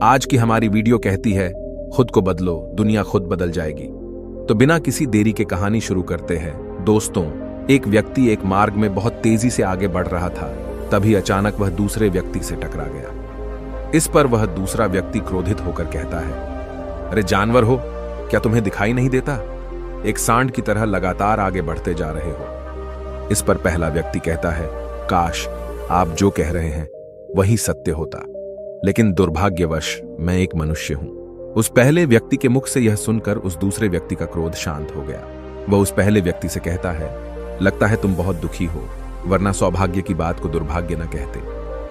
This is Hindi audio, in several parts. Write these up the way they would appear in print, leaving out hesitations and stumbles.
आज की हमारी वीडियो कहती है, खुद को बदलो, दुनिया खुद बदल जाएगी। तो बिना किसी देरी के कहानी शुरू करते हैं। दोस्तों, एक व्यक्ति एक मार्ग में बहुत तेजी से आगे बढ़ रहा था। तभी अचानक वह दूसरे व्यक्ति से टकरा गया। इस पर वह दूसरा व्यक्ति क्रोधित होकर कहता है, अरे जानवर हो, क्या तुम्हें दिखाई नहीं देता? एक सांड की तरह लगातार आगे बढ़ते जा रहे हो। इस पर पहला व्यक्ति कहता है, काश आप जो कह रहे हैं वही सत्य होता, लेकिन दुर्भाग्यवश मैं एक मनुष्य हूं। उस पहले व्यक्ति के मुख से यह सुनकर उस दूसरे व्यक्ति का क्रोध शांत हो गया। वह उस पहले व्यक्ति से कहता है, लगता है तुम बहुत दुखी हो, वरना सौभाग्य की बात को दुर्भाग्य न कहते,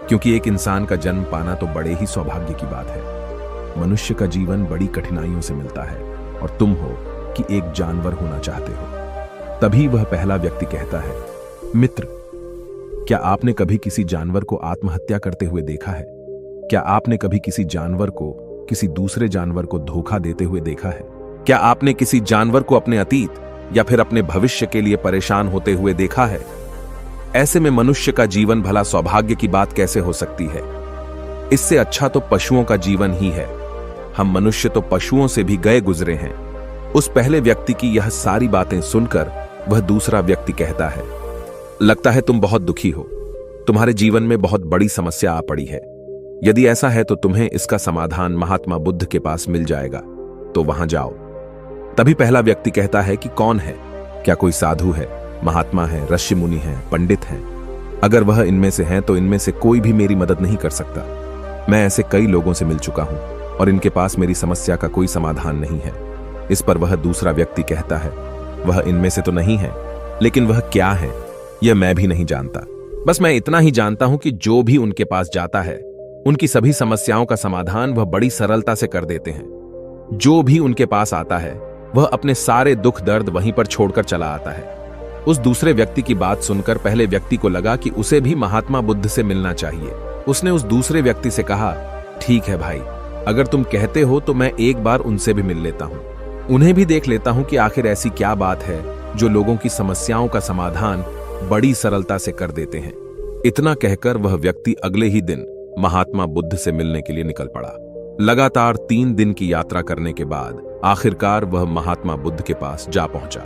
क्योंकि एक इंसान का जन्म पाना तो बड़े ही सौभाग्य की बात है। मनुष्य का जीवन बड़ी कठिनाइयों से मिलता है और तुम हो कि एक जानवर होना चाहते हो। तभी वह पहला व्यक्ति कहता है, मित्र, क्या आपने कभी किसी जानवर को आत्महत्या करते हुए देखा है? क्या आपने कभी किसी जानवर को किसी दूसरे जानवर को धोखा देते हुए देखा है? क्या आपने किसी जानवर को अपने अतीत या फिर अपने भविष्य के लिए परेशान होते हुए देखा है? ऐसे में मनुष्य का जीवन भला सौभाग्य की बात कैसे हो सकती है? इससे अच्छा तो पशुओं का जीवन ही है। हम मनुष्य तो पशुओं से भी गए गुजरे हैं। उस पहले व्यक्ति की यह सारी बातें सुनकर वह दूसरा व्यक्ति कहता है, लगता है तुम बहुत दुखी हो, तुम्हारे जीवन में बहुत बड़ी समस्या आ पड़ी है। यदि ऐसा है तो तुम्हें इसका समाधान महात्मा बुद्ध के पास मिल जाएगा, तो वहां जाओ। तभी पहला व्यक्ति कहता है कि कौन है? क्या कोई साधु है, महात्मा है, ऋषि मुनि है, पंडित है? अगर वह इनमें से हैं तो इनमें से कोई भी मेरी मदद नहीं कर सकता। मैं ऐसे कई लोगों से मिल चुका हूं और इनके पास मेरी समस्या का कोई समाधान नहीं है। इस पर वह दूसरा व्यक्ति कहता है, वह इनमें से तो नहीं है, लेकिन वह क्या है यह मैं भी नहीं जानता। बस मैं इतना ही जानता हूं कि जो भी उनके पास जाता है उनकी सभी समस्याओं का समाधान वह बड़ी सरलता से कर देते हैं। जो भी उनके पास आता है वह अपने सारे दुख दर्द वहीं पर छोड़कर चला आता है। उस दूसरे व्यक्ति की बात सुनकर पहले व्यक्ति को लगा कि उसे भी महात्मा बुद्ध से मिलना चाहिए। उसने उस दूसरे व्यक्ति से कहा, ठीक है भाई, अगर तुम कहते हो तो मैं एक बार उनसे भी मिल लेता हूं, उन्हें भी देख लेता हूं कि आखिर ऐसी क्या बात है जो लोगों की समस्याओं का समाधान बड़ी सरलता से कर देते हैं। इतना कहकर वह व्यक्ति अगले ही दिन महात्मा बुद्ध से मिलने के लिए निकल पड़ा। लगातार 3 दिन की यात्रा करने के बाद आखिरकार वह महात्मा बुद्ध के पास जा पहुंचा।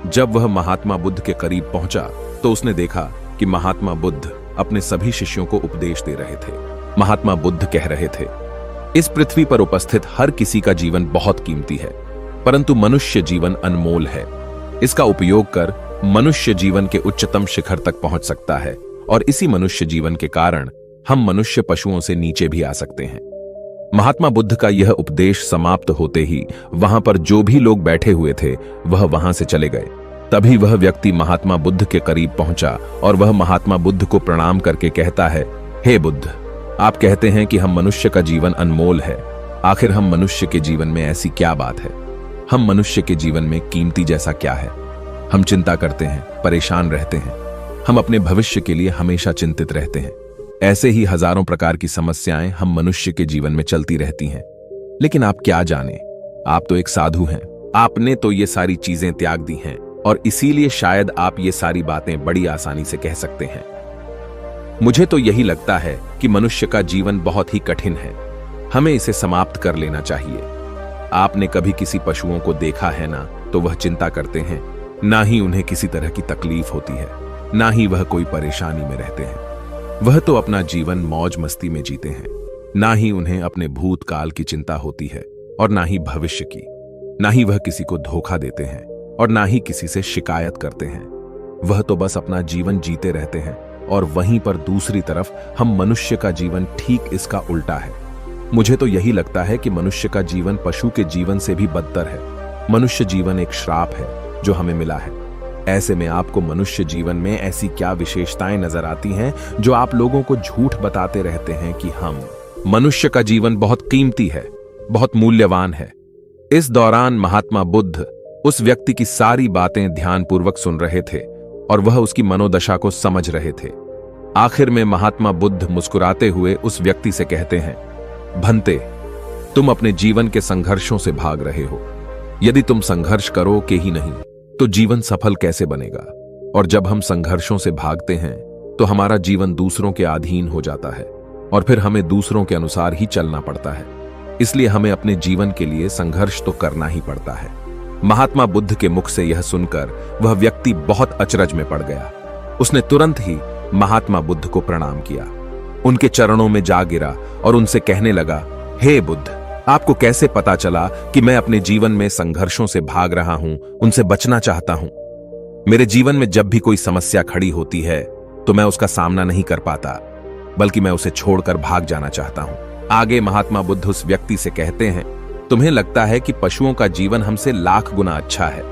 जब वह महात्मा बुद्ध के करीब पहुंचा तो उसने देखा कि महात्मा बुद्ध अपने सभी शिष्यों को उपदेश दे रहे थे। महात्मा बुद्ध कह रहे थे, इस पृथ्वी पर उपस्थित हर किसी का जीवन बहुत कीमती है, परंतु मनुष्य जीवन अनमोल है। इसका उपयोग कर मनुष्य जीवन के उच्चतम शिखर तक पहुंच सकता है और इसी मनुष्य जीवन के कारण हम मनुष्य पशुओं से नीचे भी आ सकते हैं। महात्मा बुद्ध का यह उपदेश समाप्त होते ही वहां पर जो भी लोग बैठे हुए थे वह वहां से चले गए। तभी वह व्यक्ति महात्मा बुद्ध के करीब पहुंचा और वह महात्मा बुद्ध को प्रणाम करके कहता है, हे बुद्ध, आप कहते हैं कि हम मनुष्य का जीवन अनमोल है। आखिर हम मनुष्य के जीवन में ऐसी क्या बात है? हम मनुष्य के जीवन में कीमती जैसा क्या है? हम चिंता करते हैं, परेशान रहते हैं, हम अपने भविष्य के लिए हमेशा चिंतित रहते हैं। ऐसे ही हजारों प्रकार की समस्याएं हम मनुष्य के जीवन में चलती रहती हैं। लेकिन आप क्या जाने, आप तो एक साधु हैं, आपने तो ये सारी चीजें त्याग दी हैं और इसीलिए शायद आप ये सारी बातें बड़ी आसानी से कह सकते हैं। मुझे तो यही लगता है कि मनुष्य का जीवन बहुत ही कठिन है, हमें इसे समाप्त कर लेना चाहिए। आपने कभी किसी पशुओं को देखा है ना, तो वह चिंता करते हैं, ना ही उन्हें किसी तरह की तकलीफ होती है, ना ही वह कोई परेशानी में रहते हैं। वह तो अपना जीवन मौज मस्ती में जीते हैं, ना ही उन्हें अपने भूतकाल की चिंता होती है और ना ही भविष्य की। ना ही वह किसी को धोखा देते हैं और ना ही किसी से शिकायत करते हैं। वह तो बस अपना जीवन जीते रहते हैं। और वहीं पर दूसरी तरफ हम मनुष्य का जीवन ठीक इसका उल्टा है। मुझे तो यही लगता है कि मनुष्य का जीवन पशु के जीवन से भी बदतर है। मनुष्य जीवन एक श्राप है जो हमें मिला है। ऐसे में आपको मनुष्य जीवन में ऐसी क्या विशेषताएं नजर आती हैं जो आप लोगों को झूठ बताते रहते हैं कि हम मनुष्य का जीवन बहुत कीमती है, बहुत मूल्यवान है? इस दौरान महात्मा बुद्ध उस व्यक्ति की सारी बातें ध्यानपूर्वक सुन रहे थे और वह उसकी मनोदशा को समझ रहे थे। आखिर में महात्मा बुद्ध मुस्कुराते हुए उस व्यक्ति से कहते हैं, भंते, तुम अपने जीवन के संघर्षों से भाग रहे हो। यदि तुम संघर्ष करो के ही नहीं तो जीवन सफल कैसे बनेगा? और जब हम संघर्षों से भागते हैं तो हमारा जीवन दूसरों के अधीन हो जाता है और फिर हमें दूसरों के अनुसार ही चलना पड़ता है। इसलिए हमें अपने जीवन के लिए संघर्ष तो करना ही पड़ता है। महात्मा बुद्ध के मुख से यह सुनकर वह व्यक्ति बहुत अचरज में पड़ गया। उसने तुरंत ही महात्मा बुद्ध को प्रणाम किया, उनके चरणों में जा गिरा और उनसे कहने लगा, हे बुद्ध, आपको कैसे पता चला कि मैं अपने जीवन में संघर्षों से भाग रहा हूं, उनसे बचना चाहता हूं? मेरे जीवन में जब भी कोई समस्या खड़ी होती है तो मैं उसका सामना नहीं कर पाता, बल्कि मैं उसे छोड़कर भाग जाना चाहता हूं। आगे महात्मा बुद्ध उस व्यक्ति से कहते हैं, तुम्हें लगता है कि पशुओं का जीवन हमसे लाख गुना अच्छा है,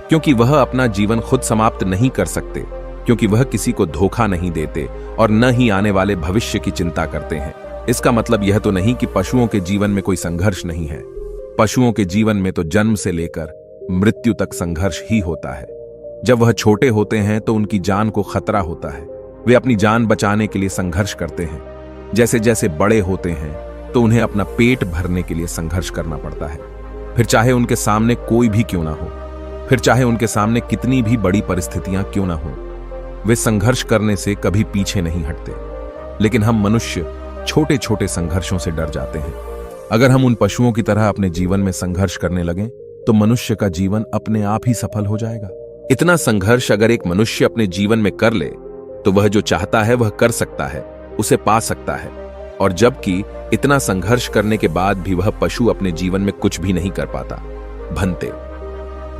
क्योंकि वह अपना जीवन खुद समाप्त नहीं कर सकते, क्योंकि वह किसी को धोखा नहीं देते और न ही आने वाले भविष्य की चिंता करते हैं। इसका मतलब यह तो नहीं कि पशुओं के जीवन में कोई संघर्ष नहीं है। पशुओं के जीवन में तो जन्म से लेकर मृत्यु तक संघर्ष ही होता है। जब वह छोटे होते हैं तो उनकी जान को खतरा होता है, वे अपनी जान बचाने के लिए संघर्ष करते हैं। जैसे जैसे बड़े होते हैं तो उन्हें अपना पेट भरने के लिए संघर्ष करना पड़ता है, फिर चाहे उनके सामने कोई भी क्यों ना हो, फिर चाहे उनके सामने कितनी भी बड़ी परिस्थितियां क्यों ना हो, वे संघर्ष करने से कभी पीछे नहीं हटते। लेकिन हम मनुष्य छोटे छोटे संघर्षों से डर जाते हैं। अगर हम उन पशुओं की तरह अपने जीवन में संघर्ष करने लगें तो मनुष्य का जीवन अपने आप ही सफल हो जाएगा। इतना संघर्ष अगर एक मनुष्य अपने जीवन में कर ले तो वह जो चाहता है वह कर सकता है, उसे पा सकता है। और जबकि इतना संघर्ष करने के बाद भी वह पशु अपने जीवन में कुछ भी नहीं कर पाता। भंते,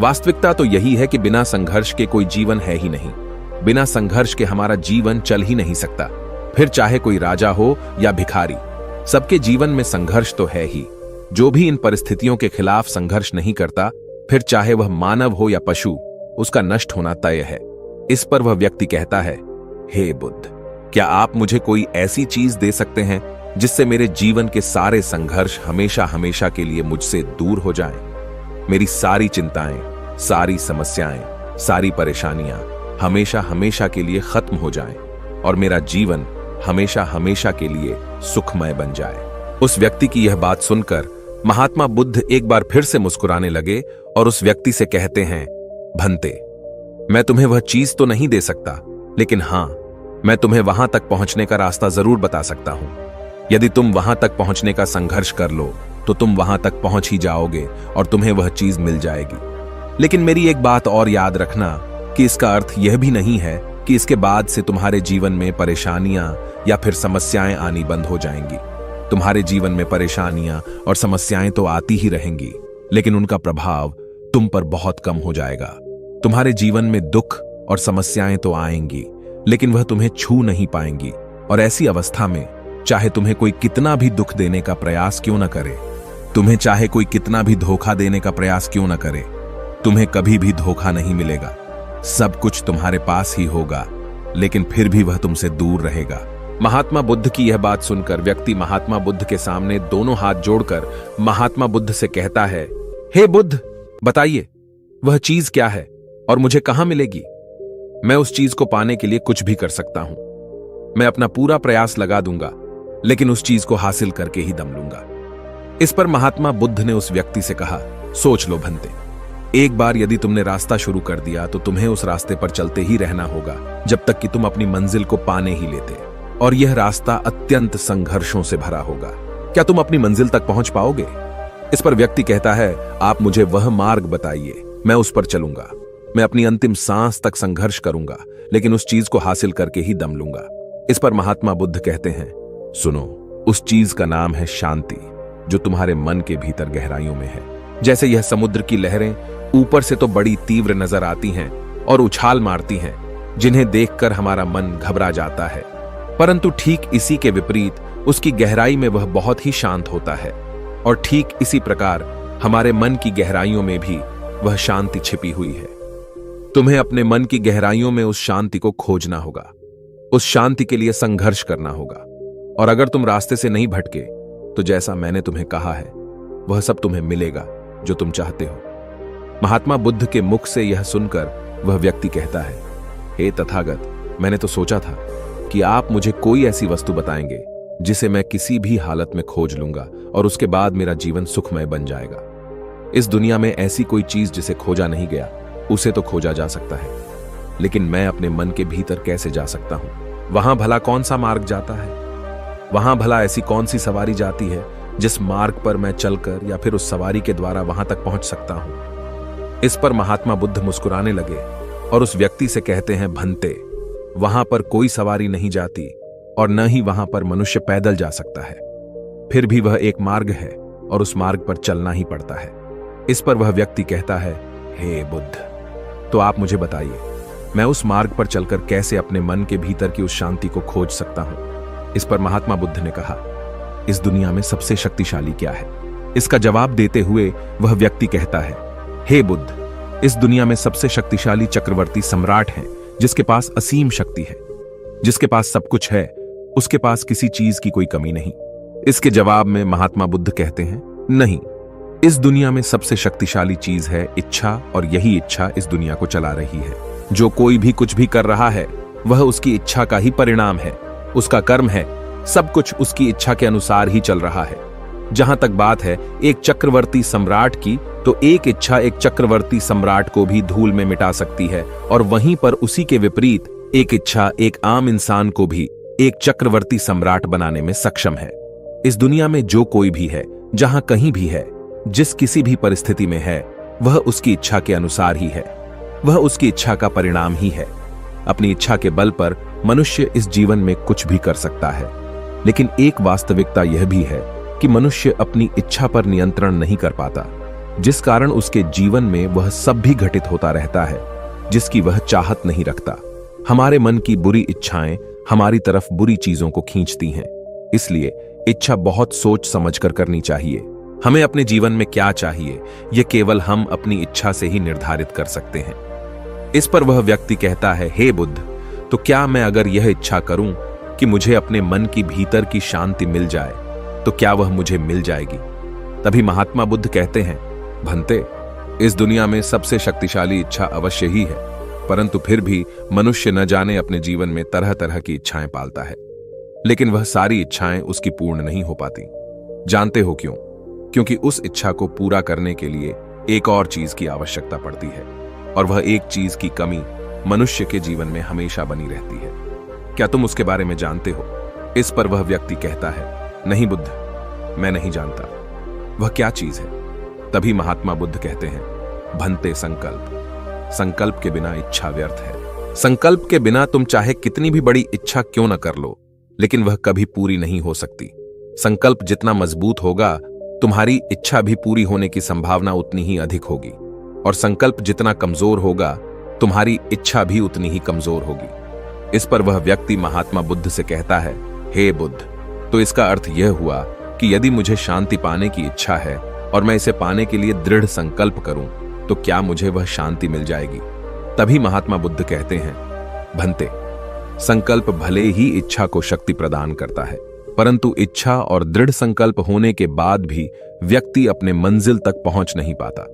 वास्तविकता तो यही है कि बिना संघर्ष के कोई जीवन है ही नहीं। बिना संघर्ष के हमारा जीवन चल ही नहीं सकता। फिर चाहे कोई राजा हो या भिखारी, सबके जीवन में संघर्ष तो है ही। जो भी इन परिस्थितियों के खिलाफ संघर्ष नहीं करता, फिर चाहे वह मानव हो या पशु, उसका नष्ट होना तय है। इस पर वह व्यक्ति कहता है, हे बुद्ध, क्या आप मुझे कोई ऐसी चीज दे सकते हैं जिससे मेरे जीवन के सारे संघर्ष हमेशा हमेशा के लिए मुझसे दूर हो जाएं? मेरी सारी चिंताएं, सारी समस्याएं, सारी परेशानियां हमेशा हमेशा के लिए खत्म हो जाएं और मेरा जीवन हमेशा हमेशा के लिए सुखमय बन जाए। उस व्यक्ति की यह बात सुनकर महात्मा बुद्ध एक बार फिर से मुस्कुराने लगे और उस व्यक्ति से कहते हैं, भंते, मैं तुम्हें वह चीज तो नहीं दे सकता, लेकिन हां, मैं तुम्हें वहां तक पहुंचने का रास्ता जरूर बता सकता हूं। यदि तुम वहां तक पहुंचने का संघर्ष कर लो तो तुम वहां तक पहुंच ही जाओगे और तुम्हें वह चीज मिल जाएगी। लेकिन मेरी एक बात और याद रखना कि इसका अर्थ यह भी नहीं है कि इसके बाद से तुम्हारे जीवन में परेशानियां या फिर समस्याएं आनी बंद हो जाएंगी। तुम्हारे जीवन में परेशानियां और समस्याएं तो आती ही रहेंगी, लेकिन उनका प्रभाव तुम पर बहुत कम हो जाएगा। तुम्हारे जीवन में दुख और समस्याएं तो आएंगी, लेकिन वह तुम्हें छू नहीं पाएंगी। और ऐसी अवस्था में चाहे तुम्हें कोई कितना भी दुख देने का प्रयास क्यों न करे, तुम्हें चाहे कोई कितना भी धोखा देने का प्रयास क्यों न करे, तुम्हें कभी भी धोखा नहीं मिलेगा। सब कुछ तुम्हारे पास ही होगा, लेकिन फिर भी वह तुमसे दूर रहेगा। महात्मा बुद्ध की यह बात सुनकर व्यक्ति महात्मा बुद्ध के सामने दोनों हाथ जोड़कर महात्मा बुद्ध से कहता है, हे बुद्ध, बताइए वह चीज क्या है और मुझे कहां मिलेगी? मैं उस चीज को पाने के लिए कुछ भी कर सकता हूं। मैं अपना पूरा प्रयास लगा दूंगा, लेकिन उस चीज को हासिल करके ही दम लूंगा। इस पर महात्मा बुद्ध ने उस व्यक्ति से कहा, सोच लो भंते, एक बार यदि तुमने रास्ता शुरू कर दिया तो तुम्हें उस रास्ते पर चलते ही रहना होगा जब तक कि तुम अपनी मंजिल को पाने ही लेते, और यह रास्ता अत्यंत संघर्षों से भरा होगा। क्या तुम अपनी मंजिल तक पहुंच पाओगे? इस पर व्यक्ति कहता है, आप मुझे वह मार्ग बताइए, मैं उस पर चलूंगा। मैं अपनी अंतिम सांस तक संघर्ष करूंगा, लेकिन उस चीज को हासिल करके ही दम लूंगा। इस पर महात्मा बुद्ध कहते हैं, सुनो, उस चीज का नाम है शांति, जो तुम्हारे मन के भीतर गहराइयों में है। जैसे यह समुद्र की लहरें ऊपर से तो बड़ी तीव्र नजर आती हैं और उछाल मारती हैं, जिन्हें देखकर हमारा मन घबरा जाता है, परंतु ठीक इसी के विपरीत उसकी गहराई में वह बहुत ही शांत होता है। और ठीक इसी प्रकार हमारे मन की गहराइयों में भी वह शांति छिपी हुई है। तुम्हें अपने मन की गहराइयों में उस शांति को खोजना होगा, उस शांति के लिए संघर्ष करना होगा। और अगर तुम रास्ते से नहीं भटके तो जैसा मैंने तुम्हें कहा है वह सब तुम्हें मिलेगा जो तुम चाहते हो। महात्मा बुद्ध के मुख से यह सुनकर वह व्यक्ति कहता है, हे तथागत, मैंने तो सोचा था कि आप मुझे कोई ऐसी वस्तु बताएंगे जिसे मैं किसी भी हालत में खोज लूंगा और उसके बाद मेरा जीवन सुखमय बन जाएगा। इस दुनिया में ऐसी कोई चीज जिसे खोजा नहीं गया, उसे तो खोजा जा सकता है, लेकिन मैं अपने मन के भीतर कैसे जा सकता हूं? वहां भला कौन सा मार्ग जाता है? वहां भला ऐसी कौन सी सवारी जाती है जिस मार्ग पर मैं चलकर या फिर उस सवारी के द्वारा वहां तक पहुंच सकता हूं। इस पर महात्मा बुद्ध मुस्कुराने लगे और उस व्यक्ति से कहते हैं, भंते, वहां पर कोई सवारी नहीं जाती और न ही वहां पर मनुष्य पैदल जा सकता है। फिर भी वह एक मार्ग है और उस मार्ग पर चलना ही पड़ता है। इस पर वह व्यक्ति कहता है, हे बुद्ध, तो आप मुझे बताइए, मैं उस मार्ग पर चलकर कैसे अपने मन के भीतर की उस शांति को खोज सकता हूं। इस पर महात्मा बुद्ध ने कहा, इस दुनिया में सबसे शक्तिशाली क्या है? इसका जवाब देते हुए वह व्यक्ति कहता है, हे बुद्ध, इस दुनिया में सबसे शक्तिशाली चक्रवर्ती सम्राट है, जिसके पास असीम शक्ति है, जिसके पास सब कुछ है, उसके पास किसी चीज की कोई कमी नहीं। इसके जवाब में महात्मा बुद्ध कहते हैं, नहीं, इस दुनिया में सबसे शक्तिशाली चीज है इच्छा, और यही इच्छा इस दुनिया को चला रही है। जो कोई भी कुछ भी कर रहा है वह उसकी इच्छा का ही परिणाम है, उसका कर्म है, सब कुछ उसकी इच्छा के अनुसार ही चल रहा है। जहां तक बात है एक चक्रवर्ती सम्राट की, तो एक इच्छा एक चक्रवर्ती सम्राट को भी धूल में मिटा सकती है, और वहीं पर उसी के विपरीत एक इच्छा एक आम इंसान को भी एक चक्रवर्ती सम्राट बनाने में सक्षम है। इस दुनिया में जो कोई भी है, जहां कहीं भी है, जिस किसी भी परिस्थिति में है, वह उसकी इच्छा के अनुसार ही है, वह उसकी इच्छा का परिणाम ही है। अपनी इच्छा के बल पर मनुष्य इस जीवन में कुछ भी कर सकता है, लेकिन एक वास्तविकता यह भी है कि मनुष्य अपनी इच्छा पर नियंत्रण नहीं कर पाता, जिस कारण उसके जीवन में वह सब भी घटित होता रहता है जिसकी वह चाहत नहीं रखता। हमारे मन की बुरी इच्छाएं हमारी तरफ बुरी चीजों को खींचती हैं, इसलिए इच्छा बहुत सोच समझकर करनी चाहिए। हमें अपने जीवन में क्या चाहिए, यह केवल हम अपनी इच्छा से ही निर्धारित कर सकते हैं। इस पर वह व्यक्ति कहता है, हे बुद्ध, तो क्या मैं अगर यह इच्छा करूं कि मुझे अपने मन की भीतर की शांति मिल जाए, तो क्या वह मुझे मिल जाएगी? तभी महात्मा बुद्ध कहते हैं, भंते, इस दुनिया में सबसे शक्तिशाली इच्छा अवश्य ही है, परंतु फिर भी मनुष्य न जाने अपने जीवन में तरह तरह की इच्छाएं पालता है, लेकिन वह सारी इच्छाएं उसकी पूर्ण नहीं हो पाती। जानते हो क्यों? क्योंकि उस इच्छा को पूरा करने के लिए एक और चीज की आवश्यकता पड़ती है, और वह एक चीज की कमी मनुष्य के जीवन में हमेशा बनी रहती है। क्या तुम उसके बारे में जानते हो? इस पर वह व्यक्ति कहता है, नहीं बुद्ध, मैं नहीं जानता। वह क्या चीज है? तभी महात्मा बुद्ध कहते हैं, भंते, संकल्प। संकल्प के बिना इच्छा व्यर्थ है। संकल्प के बिना तुम चाहे कितनी भी बड़ी इच्छा क्यों न कर लो, लेकिन वह कभी पूरी नहीं हो सकती। संकल्प जितना मजबूत होगा, तुम्हारी इच्छा भी पूरी होने की संभावना उतनी ही अधिक होगी, और संकल्प जितना कमजोर होगा, तुम्हारी इच्छा भी उतनी ही कमजोर होगी। इस पर वह व्यक्ति महात्मा बुद्ध से कहता है, हे बुद्ध, तो इसका अर्थ यह हुआ कि यदि मुझे शांति पाने की इच्छा है और मैं इसे पाने के लिए दृढ़ संकल्प करूं, तो क्या मुझे वह शांति मिल जाएगी? तभी महात्मा बुद्ध कहते हैं, भंते, संकल्प भले ही इच्छा को शक्ति प्रदान करता है, परंतु इच्छा और दृढ़ संकल्प होने के बाद भी व्यक्ति अपने मंजिल तक पहुंच नहीं पाता,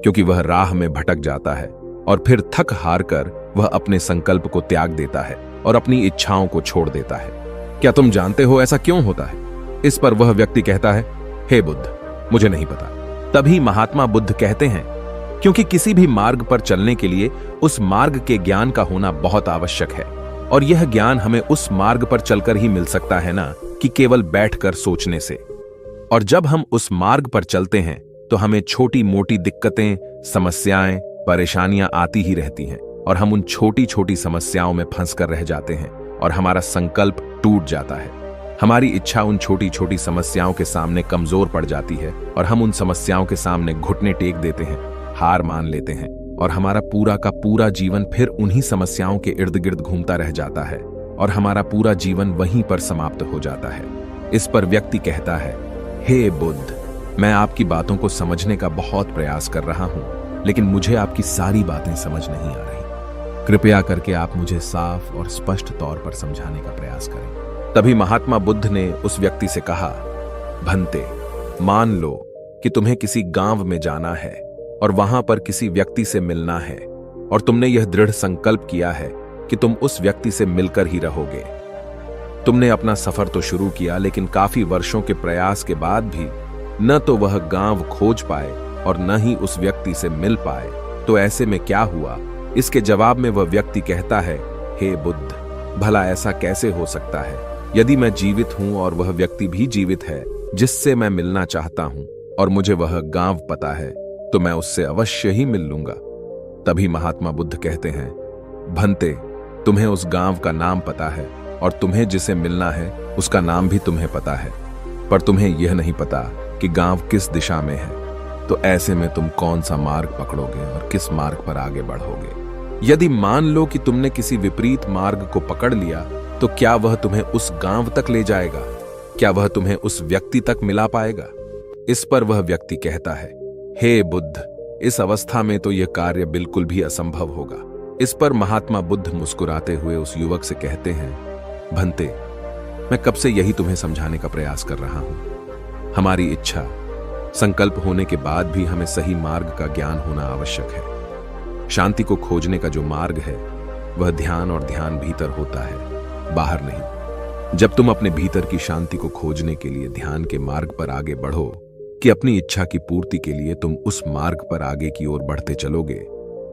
क्योंकि वह राह में भटक जाता है और फिर थक हार कर वह अपने संकल्प को त्याग देता है और अपनी इच्छाओं को छोड़ देता है। क्या तुम जानते हो ऐसा क्यों होता है? इस पर वह व्यक्ति कहता है, हे बुद्ध, मुझे नहीं पता। तभी महात्मा बुद्ध कहते हैं, क्योंकि किसी भी मार्ग पर चलने के लिए उस मार्ग के ज्ञान का होना बहुत आवश्यक है, और यह ज्ञान हमें उस मार्ग पर चलकर ही मिल सकता है ना कि केवल बैठकर सोचने से। और जब हम उस मार्ग पर चलते हैं तो हमें छोटी मोटी दिक्कतें, समस्याएं, परेशानियां आती ही रहती हैं, और हम उन छोटी छोटी समस्याओं में फंस कर रह जाते हैं और हमारा संकल्प टूट जाता है। हमारी इच्छा उन छोटी छोटी समस्याओं के सामने कमजोर पड़ जाती है और हम उन समस्याओं के सामने घुटने टेक देते हैं, हार मान लेते हैं, और हमारा पूरा का पूरा जीवन फिर उन्हीं समस्याओं के इर्द गिर्द घूमता रह जाता है और हमारा पूरा जीवन वहीं पर समाप्त हो जाता है। इस पर व्यक्ति कहता है, हे बुद्ध, मैं आपकी बातों को समझने का बहुत प्रयास कर रहा हूं, लेकिन मुझे आपकी सारी बातें समझ नहीं आ रही। कृपया करके आप मुझे साफ और स्पष्ट तौर पर समझाने का प्रयास करें। तभी महात्मा बुद्ध ने उस व्यक्ति से कहा, भंते, मान लो कि तुम्हें किसी गांव में जाना है और वहां पर किसी व्यक्ति से मिलना है, और तुमने यह दृढ़ संकल्प किया है कि तुम उस व्यक्ति से मिलकर ही रहोगे। तुमने अपना सफर तो शुरू किया, लेकिन काफी वर्षों के प्रयास के बाद भी न तो वह गांव खोज पाए और न ही उस व्यक्ति से मिल पाए। तो ऐसे में क्या हुआ? इसके जवाब में वह व्यक्ति कहता है, हे बुद्ध, भला ऐसा कैसे हो सकता है? यदि मैं जीवित हूं और वह व्यक्ति भी जीवित है, जिससे मैं मिलना चाहता हूं और मुझे वह गांव पता है, तो मैं उससे अवश्य ही मिल लूंगा। तभी महात्मा बुद्ध कहते हैं, भंते, तुम्हें उस गांव का नाम पता है और तुम्हें जिसे मिलना है उसका नाम भी तुम्हें पता है, पर तुम्हें यह नहीं पता कि गांव किस दिशा में है। तो ऐसे में तुम कौन सा मार्ग पकड़ोगे और किस मार्ग पर आगे बढ़ोगे? यदि मान लो कि तुमने किसी विपरीत मार्ग को पकड़ लिया, तो क्या वह तुम्हें उस गांव तक ले जाएगा? क्या वह तुम्हें उस व्यक्ति तक मिला पाएगा? इस पर वह व्यक्ति कहता है, हे बुद्ध, इस अवस्था में तो यह कार्य बिल्कुल भी असंभव होगा। इस पर महात्मा बुद्ध मुस्कुराते हुए उस युवक से कहते हैं, भंते, मैं कब से यही तुम्हें समझाने का प्रयास कर रहा हूं। हमारी इच्छा, संकल्प होने के बाद भी हमें सही मार्ग का ज्ञान होना आवश्यक है। शांति को खोजने का जो मार्ग है वह ध्यान, और ध्यान भीतर होता है, बाहर नहीं। जब तुम अपने भीतर की शांति को खोजने के लिए ध्यान के मार्ग पर आगे बढ़ो कि अपनी इच्छा की पूर्ति के लिए तुम उस मार्ग पर आगे की ओर बढ़ते चलोगे,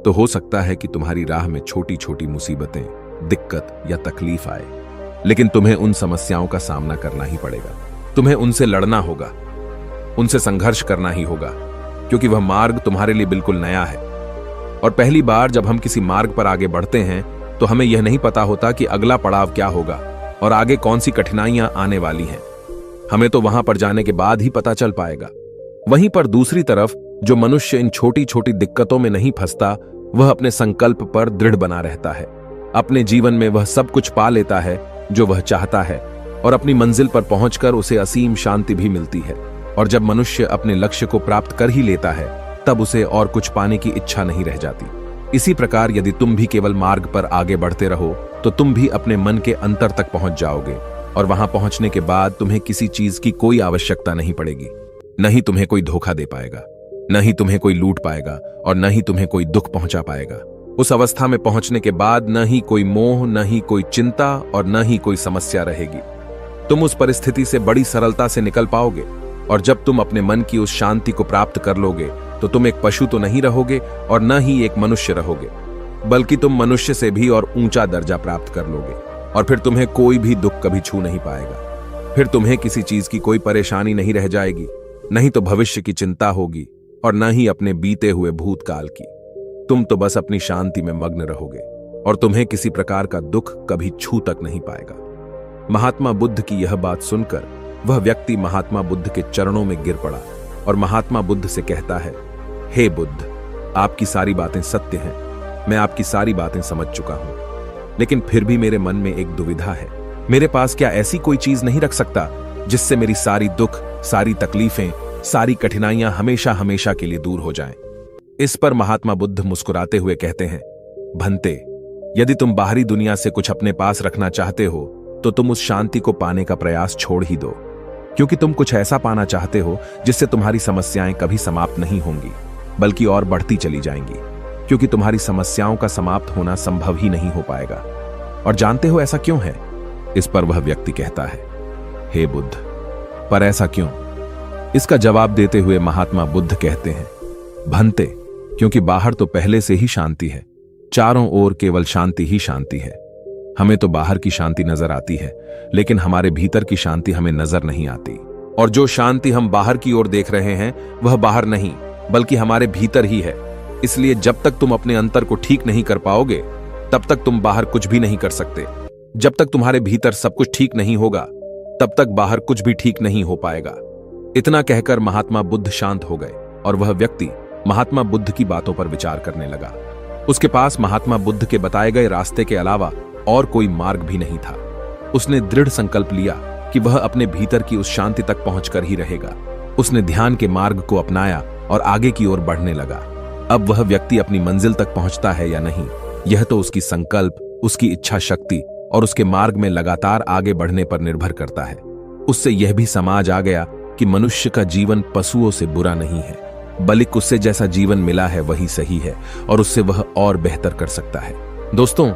तो हो सकता है कि तुम्हारी राह में छोटी छोटी मुसीबतें, दिक्कत या तकलीफ आए, लेकिन तुम्हें उन समस्याओं का सामना करना ही पड़ेगा। तुम्हें उनसे लड़ना होगा, उनसे संघर्ष करना ही होगा, क्योंकि वह मार्ग तुम्हारे लिए बिल्कुल नया है। और पहली बार जब हम किसी मार्ग पर आगे बढ़ते हैं तो हमें यह नहीं पता होता कि अगला पड़ाव क्या होगा और आगे कौन सी कठिनाइयां आने वाली हैं। हमें तो वहां पर जाने के बाद ही पता चल पाएगा। वहीं पर दूसरी तरफ जो मनुष्य इन छोटी छोटी दिक्कतों में नहीं फंसता, वह अपने संकल्प पर दृढ़ बना रहता है। अपने जीवन में वह सब कुछ पा लेता है जो वह चाहता है, और अपनी मंजिल पर पहुंचकर उसे असीम शांति भी मिलती है। और जब मनुष्य अपने लक्ष्य को प्राप्त कर ही लेता है, तब उसे और कुछ पाने की इच्छा नहीं रह जाती। इसी प्रकार यदि तुम भी केवल मार्ग पर आगे बढ़ते रहो, तो तुम भी अपने मन के अंतर तक पहुंच जाओगे, और वहां पहुंचने के बाद तुम्हें किसी चीज की कोई आवश्यकता नहीं पड़ेगी। न ही तुम्हें कोई धोखा दे पाएगा, न ही तुम्हें कोई लूट पाएगा, और न ही तुम्हें कोई दुख पहुंचा पाएगा। उस अवस्था में पहुंचने के बाद न ही कोई मोह, न ही कोई चिंता, और न ही कोई समस्या रहेगी। तुम उस परिस्थिति से बड़ी सरलता से निकल पाओगे। और जब तुम अपने मन की उस शांति को प्राप्त कर लोगे, तो तुम एक पशु तो नहीं रहोगे और न ही एक मनुष्य रहोगे, बल्कि तुम मनुष्य से भी और ऊंचा दर्जा प्राप्त कर लोगे। और फिर तुम्हें कोई भी दुख कभी छू नहीं पाएगा। फिर तुम्हें किसी चीज की कोई परेशानी नहीं रह जाएगी, नहीं तो भविष्य की चिंता होगी, और न ही अपने बीते हुए भूतकाल की। तुम तो बस अपनी शांति में मग्न रहोगे, और तुम्हें किसी प्रकार का दुख कभी छू तक नहीं पाएगा। महात्मा बुद्ध की यह बात सुनकर वह व्यक्ति महात्मा बुद्ध के चरणों में गिर पड़ा और महात्मा बुद्ध से कहता है, हे बुद्ध, आपकी सारी बातें सत्य हैं, मैं आपकी सारी बातें समझ चुका हूं, लेकिन फिर भी मेरे मन में एक दुविधा है। मेरे पास क्या ऐसी कोई चीज नहीं रख सकता जिससे मेरी सारी दुख, सारी तकलीफें, सारी कठिनाइयां हमेशा हमेशा के लिए दूर हो जाएं? इस पर महात्मा बुद्ध मुस्कुराते हुए कहते हैं, भंते, यदि तुम बाहरी दुनिया से कुछ अपने पास रखना चाहते हो, तो तुम उस शांति को पाने का प्रयास छोड़ ही दो, क्योंकि तुम कुछ ऐसा पाना चाहते हो जिससे तुम्हारी समस्याएं कभी समाप्त नहीं होंगी, बल्कि और बढ़ती चली जाएंगी, क्योंकि तुम्हारी समस्याओं का समाप्त होना संभव ही नहीं हो पाएगा। और जानते हो ऐसा क्यों है? इस पर वह व्यक्ति कहता है, हे बुद्ध, पर ऐसा क्यों? इसका जवाब देते हुए महात्मा बुद्ध कहते हैं, भंते, क्योंकि बाहर तो पहले से ही शांति है, चारों ओर केवल शांति ही शांति है। हमें तो बाहर की शांति नजर आती है, लेकिन हमारे भीतर की शांति हमें नजर नहीं आती। और जो शांति हम बाहर की ओर देख रहे हैं, वह बाहर नहीं, बल्कि हमारे भीतर ही है। इसलिए जब तक तुम अपने अंतर को ठीक नहीं कर पाओगे, तब तक तुम बाहर कुछ भी नहीं कर सकते। जब तक तुम्हारे भीतर सब कुछ ठीक नहीं होगा, तब तक बाहर कुछ भी ठीक नहीं हो पाएगा। इतना कहकर महात्मा बुद्ध शांत हो गए, और वह व्यक्ति महात्मा बुद्ध की बातों पर विचार करने लगा। उसके पास महात्मा बुद्ध के बताए गए रास्ते के अलावा और कोई मार्ग भी नहीं था। उसने दृढ़ संकल्प लिया कि वह अपने भीतर की उस शांति तक पहुंचकर ही रहेगा। उसने ध्यान के मार्ग को अपनाया और आगे की ओर बढ़ने लगा। अब वह व्यक्ति अपनी मंजिल तक पहुंचता है या नहीं, यह तो उसकी संकल्प, उसकी इच्छा शक्ति और उसके मार्ग में लगातार आगे बढ़ने पर निर्भर करता है। उससे यह भी समझ आ गया कि मनुष्य का जीवन पशुओं से बुरा नहीं है, बल्कि उससे जैसा जीवन मिला है वही सही है, और उससे वह और बेहतर कर सकता है। दोस्तों,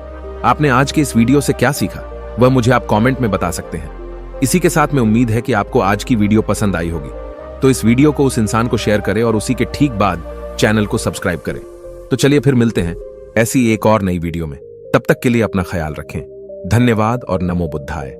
आपने आज के इस वीडियो से क्या सीखा, वह मुझे आप कमेंट में बता सकते हैं। इसी के साथ मैं उम्मीद है कि आपको आज की वीडियो पसंद आई होगी, तो इस वीडियो को उस इंसान को शेयर करें और उसी के ठीक बाद चैनल को सब्सक्राइब करें। तो चलिए फिर मिलते हैं ऐसी एक और नई वीडियो में। तब तक के लिए अपना ख्याल रखें। धन्यवाद और नमो बुद्धाय।